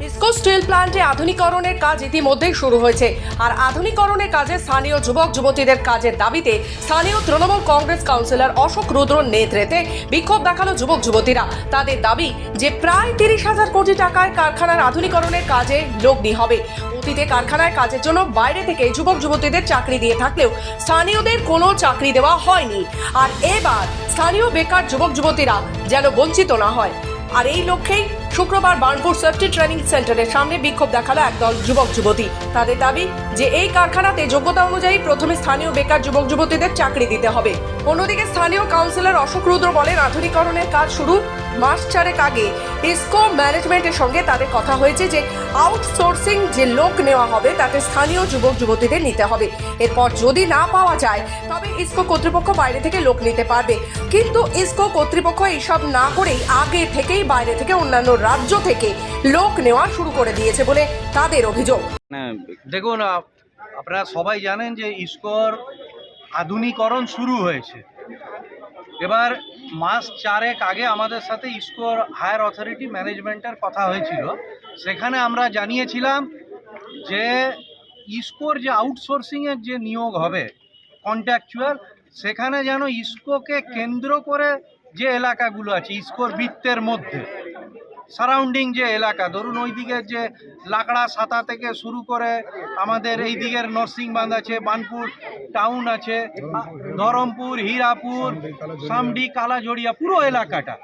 IISCO still প্ল্যান্টে আধুনিকরণের কাজ ইতিমধ্যেই শুরু হয়েছে। আর আধুনিকরণের কাজে স্থানীয় যুবক যুবতীদের কাজের দাবিতে স্থানীয় তৃণমূল কংগ্রেস কাউন্সিলর অশোক রুদ্রর নেতৃত্বে বিক্ষোভ দেখালো যুবক যুবতীরা। তাদের দাবি যে প্রায় 30,000 কোটি টাকায় কারখানার আধুনিকরণের কাজে লগ্নি হবে। অতীতে কারখানায় কাজের জন্য বাইরে থেকে যুবক যুবতীদের চাকরি দিয়ে থাকলেও স্থানীয়দের কোনো চাকরি দেওয়া হয়নি। আর এবার স্থানীয় বেকার যুবক যুবতীরা যেন বঞ্চিত না হয়। আর এই লক্ষ্যেই শুক্রবার বার্নপুর সেফটি ট্রেনিং সেন্টারের সামনে বিক্ষোভ দেখালো একদল যুবক যুবতী। তাদের দাবি যে এই কারখানাতে যোগ্যতা অনুযায়ী প্রথমে স্থানীয় বেকার যুবক যুবতীদের চাকরি দিতে হবে। অন্যদিকে স্থানীয় কাউন্সিলর অশোক রুদ্র বলেন, আধুনিকরণের কাজ শুরু মাস চারেক আগে ইসকো ম্যানেজমেন্টের সঙ্গে তাদের কথা হয়েছে যে আউটসোর্সিং যে লোক নেওয়া হবে তাতে স্থানীয় যুবক যুবতীদের নিতে হবে। এরপর যদি না পাওয়া যায় তবে ইসকো কর্তৃপক্ষ বাইরে থেকে লোক নিতে পারবে। কিন্তু ইসকো কর্তৃপক্ষ এইসব না করেই আগে থেকেই বাইরে থেকে অন্যান্য রাজ্য থেকে লোক নেওয়া শুরু করে দিয়েছে বলে তাদের অভিযোগ। দেখুন, আপনারা সবাই জানেন যে ইসকোর আধুনিকরণ শুরু হয়েছে। এবার মাস চারেক আগে আমাদের সাথে ইসকোর হায়ার অথরিটি ম্যানেজমেন্টের কথা হয়েছিল। সেখানে আমরা জানিয়েছিলাম যে ইসকোর যে আউটসোর্সিংয়ের যে নিয়োগ হবে কন্ট্রাকচুয়াল, সেখানে যেন ইসকোকে কেন্দ্র করে যে এলাকাগুলো আছে ইসকোর বৃত্তের মধ্যে সারাউন্ডিং যে এলাকা, ধরুন ওই দিকের যে লাকড়া সাতা থেকে শুরু করে আমাদের এই দিকের নরসিংবান্ধ আছে, বানপুর টাউন আছে, ধরমপুর, হীরাপুর, সামডি, কালাঝড়িয়া, পুরো এলাকাটা,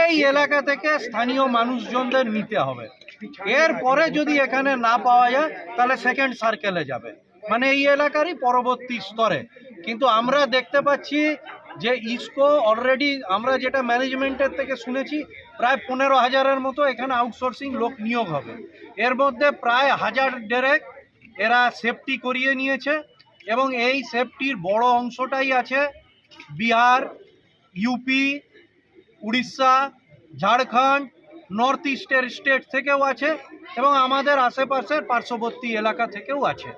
এই এলাকা থেকে স্থানীয় মানুষজনদের নিতে হবে। এরপরে যদি এখানে না পাওয়া যায় তাহলে সেকেন্ড সার্কেলে যাবে, মানে এই এলাকারই পরবর্তী স্তরে। কিন্তু আমরা দেখতে পাচ্ছি যে ইসকো অলরেডি, আমরা যেটা ম্যানেজমেন্টের থেকে শুনেছি, প্রায় 15,000-এর মতো এখানে আউটসোর্সিং লোক নিয়োগ হবে। এর মধ্যে প্রায় 1,000 এরা সেফটি করিয়ে নিয়েছে এবং এই সেফটির বড় অংশটাই আছে বিহার, ইউপি, উড়িষ্যা, ঝাড়খণ্ড, নর্থ ইস্টের স্টেট থেকেও আছে এবং আমাদের আশেপাশের পার্শ্ববর্তী এলাকা থেকেও আছে।